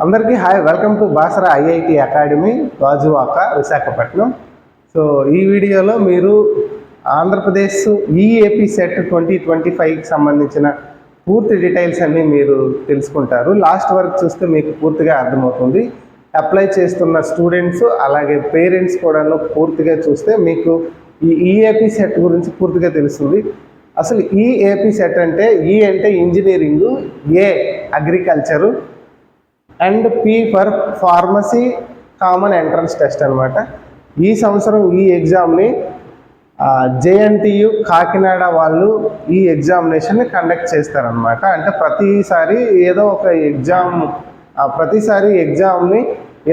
అందరికీ hi, welcome to Basara IIT academy, Gajuwaka, Visakhapatnam. So ఈ వీడియోలో మీరు ఆంధ్రప్రదేశ్ ఈఏపీ సెట్ 2025కి సంబంధించిన పూర్తి డీటెయిల్స్ అన్నీ మీరు తెలుసుకుంటారు. లాస్ట్ వరకు చూస్తే మీకు పూర్తిగా అర్థమవుతుంది. అప్లై చేస్తున్న స్టూడెంట్స్ అలాగే పేరెంట్స్ కూడా పూర్తిగా చూస్తే మీకు ఈ ఈఏపీ సెట్ గురించి పూర్తిగా తెలుస్తుంది. అసలు ఈఏపీ సెట్ అంటే అంటే engineering, A agriculture and P for pharmacy common entrance test అనమాట. ఈ సంవత్సరం ఈ ఎగ్జామ్ని జేఎన్టీయు కాకినాడ వాళ్ళు ఈ ఎగ్జామినేషన్ని కండక్ట్ చేస్తారనమాట. అంటే ప్రతిసారి ఎగ్జామ్ని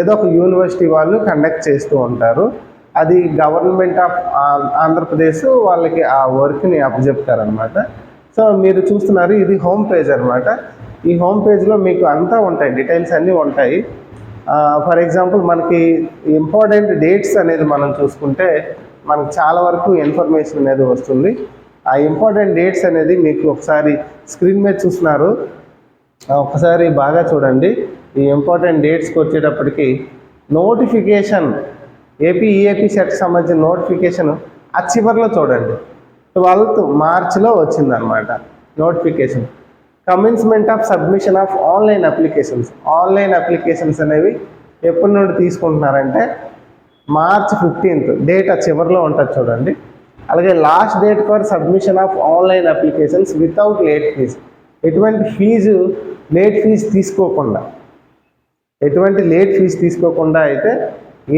ఏదో ఒక యూనివర్సిటీ వాళ్ళు కండక్ట్ చేస్తూ ఉంటారు. అది గవర్నమెంట్ ఆఫ్ ఆంధ్రప్రదేశ్ వాళ్ళకి ఆ వర్క్ని అప్పచెప్తారనమాట. సో మీరు చూస్తున్నారు, ఇది హోమ్ పేజ్ అనమాట. ఈ హోమ్ పేజ్లో మీకు అంతా ఉంటాయి, డీటెయిల్స్ అన్నీ ఉంటాయి. ఫర్ ఎగ్జాంపుల్ మనకి ఇంపార్టెంట్ డేట్స్ అనేది మనం చూసుకుంటే మనకు చాలా వరకు ఇన్ఫర్మేషన్ అనేది వస్తుంది. ఆ ఇంపార్టెంట్ డేట్స్ అనేది మీకు ఒకసారి స్క్రీన్ మీద చూస్తున్నారు, ఒకసారి బాగా చూడండి. ఈ ఇంపార్టెంట్ డేట్స్కి వచ్చేటప్పటికి నోటిఫికేషన్ ఈఏపీ సెట్కి సంబంధించిన నోటిఫికేషన్ ఆ చివరిలో చూడండి, 12th మార్చ్లో వచ్చిందనమాట notification. Commencement of submission of online applications అనేవి ఎప్పటి నుండి తీసుకుంటున్నారంటే మార్చ్ 15th డేట్ ఆ చివరిలో ఉంటుంది చూడండి. అలాగే last date for submission of online applications without late fee, ఎటువంటి లేట్ ఫీజు తీసుకోకుండా అయితే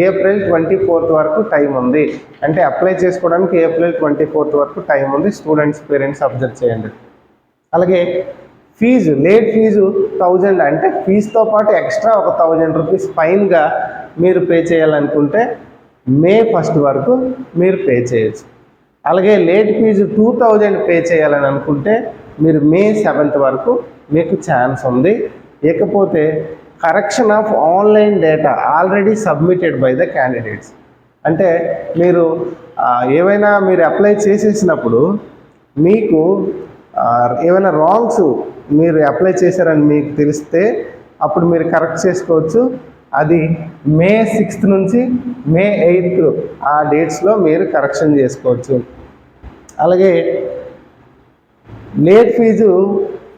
ఏప్రిల్ 24th వరకు టైం ఉంది. అంటే అప్లై చేసుకోవడానికి ఏప్రిల్ 24th వరకు టైం ఉంది. స్టూడెంట్స్, పేరెంట్స్ అబ్జర్వ్ చేయండి. అలాగే లేట్ ఫీజు 1000, అంటే ఫీజుతో పాటు ఎక్స్ట్రా ఒక 1000 రూపీస్ ఫైన్గా మీరు పే చేయాలనుకుంటే మే 1st వరకు మీరు పే చేయొచ్చు. అలాగే లేట్ ఫీజు 2000 పే చేయాలని అనుకుంటే మీరు మే 7th వరకు మీకు ఛాన్స్ ఉంది. ఇకపోతే correction of online data already submitted by the candidates, అంటే మీరు మీరు అప్లై చేసేసినప్పుడు మీకు ఏమైనా రాంగ్స్ మీరు అప్లై చేశారని మీకు తెలిస్తే అప్పుడు మీరు కరెక్ట్ చేసుకోవచ్చు. అది మే 6th నుంచి మే 8th ఆ డేట్స్లో మీరు కరెక్షన్ చేసుకోవచ్చు. అలాగే లేట్ ఫీజు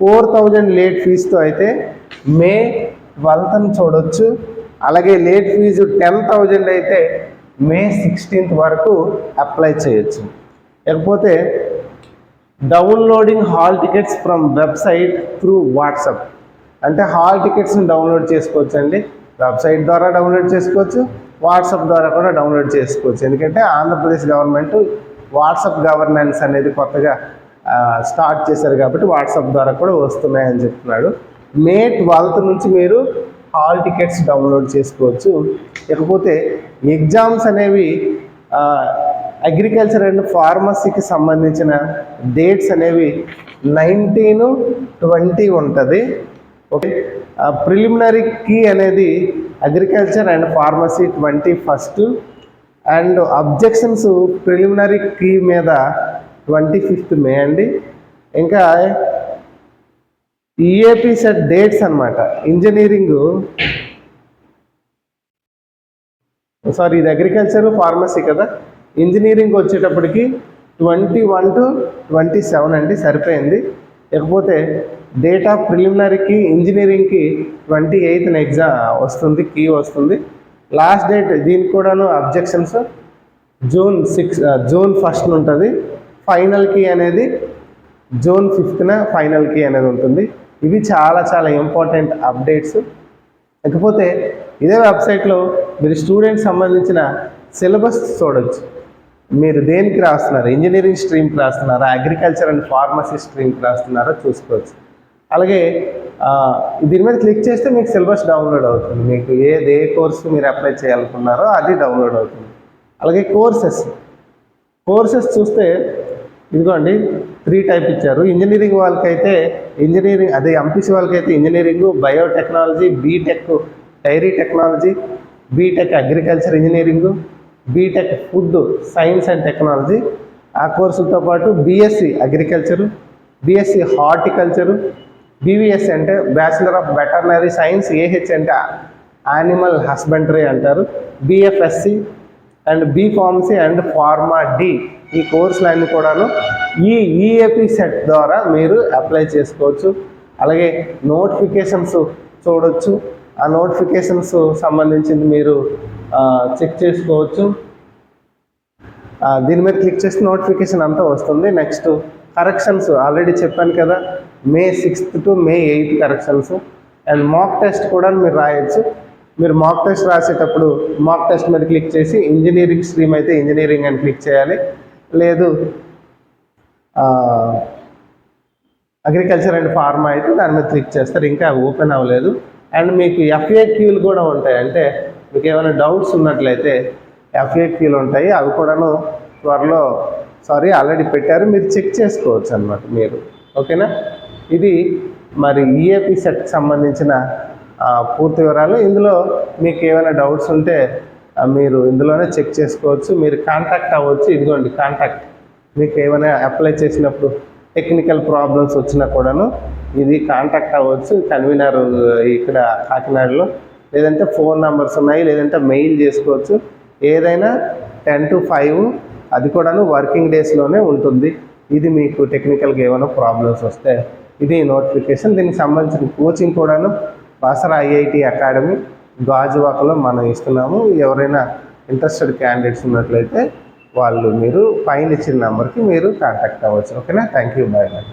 4000 లేట్ ఫీజుతో అయితే మే 12th చూడవచ్చు. అలాగే లేట్ ఫీజు 10,000 అయితే మే 16th వరకు అప్లై చేయొచ్చు. లేకపోతే downloading hall tickets from website through WhatsApp, అంటే హాల్ టికెట్స్ని డౌన్లోడ్ చేసుకోవచ్చు అండి. వెబ్సైట్ ద్వారా డౌన్లోడ్ చేసుకోవచ్చు, వాట్సాప్ ద్వారా కూడా డౌన్లోడ్ చేసుకోవచ్చు. ఎందుకంటే ఆంధ్రప్రదేశ్ గవర్నమెంట్ వాట్సాప్ గవర్నెన్స్ అనేది కొత్తగా స్టార్ట్ చేశారు కాబట్టి వాట్సాప్ ద్వారా కూడా వస్తున్నాయని చెప్తున్నాడు. మే 12th నుంచి మీరు హాల్ టికెట్స్ డౌన్లోడ్ చేసుకోవచ్చు. లేకపోతే ఎగ్జామ్స్ అనేవి అగ్రికల్చర్ అండ్ ఫార్మసీకి సంబంధించిన డేట్స్ అనేవి 19, 20 ఉంటుంది. ఓకే, ప్రిలిమినరీ కీ అనేది agriculture and pharmacy 21st, and objections preliminary key మీద 25th మే అండి. ఇంకా ఈఏపీ సెట్ డేట్స్ అనమాట, ఇది అగ్రికల్చర్ ఫార్మసీ కదా. ఇంజనీరింగ్ వచ్చేటప్పటికి 21 to 27 అండి, సరిపోయింది. లేకపోతే డేట్ ఆఫ్ ప్రిలిమినరీకి ఇంజనీరింగ్కి 28th ఎగ్జామ్ వస్తుంది, కీ వస్తుంది. లాస్ట్ డేట్ దీనికి కూడాను అబ్జెక్షన్స్ జూన్ 1st ఉంటుంది. ఫైనల్ కీ అనేది జూన్ 5th ఫైనల్ కీ అనేది ఉంటుంది. ఇవి చాలా చాలా ఇంపార్టెంట్ అప్డేట్స్. లేకపోతే ఇదే వెబ్సైట్లో మీరు స్టూడెంట్స్ సంబంధించిన సిలబస్ చూడవచ్చు. మీరు దేనికి రాస్తున్నారు, ఇంజనీరింగ్ స్ట్రీమ్కి రాస్తున్నారా, అగ్రికల్చర్ అండ్ ఫార్మసీ స్ట్రీమ్కి రాస్తున్నారా చూసుకోవచ్చు. అలాగే దీని మీద క్లిక్ చేస్తే మీకు సిలబస్ డౌన్లోడ్ అవుతుంది. మీకు ఏ కోర్సు మీరు అప్లై చేయాలనుకున్నారో అది డౌన్లోడ్ అవుతుంది. అలాగే కోర్సెస్ చూస్తే ఇదిగోండి 3 టైప్ ఇచ్చారు. ఇంజనీరింగ్ వాళ్ళకైతే ఎంపీసీ వాళ్ళకైతే engineering, biotechnology, BTech dairy technology, BTech agriculture engineering, BTech food science and technology, ఆ కోర్సులతో పాటు BSc agriculture, BSc horticulture, BVS అంటే bachelor of veterinary science, AH అంటే యానిమల్ హస్బెండరీ అంటారు, BFSc and B pharmacy and pharma D. ఈ కోర్సులన్నీ కూడాను ఈ ఈఏపీ సెట్ ద్వారా మీరు అప్లై చేసుకోవచ్చు. అలాగే నోటిఫికేషన్స్ చూడొచ్చు, ఆ నోటిఫికేషన్స్ సంబంధించింది మీరు చెక్ చేసుకోవచ్చు. దీని మీద క్లిక్ చేస్తే నోటిఫికేషన్ అంతా వస్తుంది. నెక్స్ట్ కరెక్షన్స్ ఆల్రెడీ చెప్పాను కదా, May 6th to May 8th corrections. And mock test కూడా మీరు రాయొచ్చు. మీరు మాక్ టెస్ట్ రాసేటప్పుడు మాక్ టెస్ట్ మీద క్లిక్ చేసి ఇంజనీరింగ్ స్ట్రీమ్ అయితే ఇంజనీరింగ్ అని క్లిక్ చేయాలి, లేదు అగ్రికల్చర్ అండ్ ఫార్మా అయితే దాని మీద క్లిక్ చేస్తారు. ఇంకా ఓపెన్ అవ్వలేదు. అండ్ మీకు ఎఫ్ఏక్యూలు కూడా ఉంటాయి, అంటే మీకు ఏమైనా డౌట్స్ ఉన్నట్లయితే ఎఫ్ఏక్యూలు ఉంటాయి, అవి కూడాను త్వరలో ఆల్రెడీ పెట్టారు, మీరు చెక్ చేసుకోవచ్చు అన్నమాట మీరు. ఓకేనా, ఇది మరి ఈఏపీ సెట్కి సంబంధించిన పూర్తి వివరాలు. ఇందులో మీకు ఏమైనా డౌట్స్ ఉంటే మీరు ఇందులోనే చెక్ చేసుకోవచ్చు, మీరు కాంటాక్ట్ అవ్వచ్చు. ఇదిగోండి కాంటాక్ట్, మీకు ఏమైనా అప్లై చేసినప్పుడు టెక్నికల్ ప్రాబ్లమ్స్ వచ్చినా కూడాను ఇది కాంటాక్ట్ అవ్వచ్చు. కన్వీనర్ ఇక్కడ కాకినాడలో, లేదంటే ఫోన్ నెంబర్స్ ఉన్నాయి, లేదంటే మెయిల్ చేసుకోవచ్చు. ఏదైనా 10 to 5 అది కూడాను వర్కింగ్ డేస్లోనే ఉంటుంది. ఇది మీకు టెక్నికల్గా ఏమైనా ప్రాబ్లమ్స్ వస్తే ఇది నోటిఫికేషన్. దీనికి సంబంధించిన కోచింగ్ కూడాను బాసరా ఐఐటి అకాడమీ గాజువాకలో మనం ఇస్తున్నాము. ఎవరైనా ఇంట్రెస్టెడ్ క్యాండిడేట్స్ ఉన్నట్లయితే మీరు పైన ఇచ్చిన నెంబర్కి మీరు కాంటాక్ట్ అవ్వచ్చు. ఓకేనా, థ్యాంక్ యూ, బాయ్ బాయ్.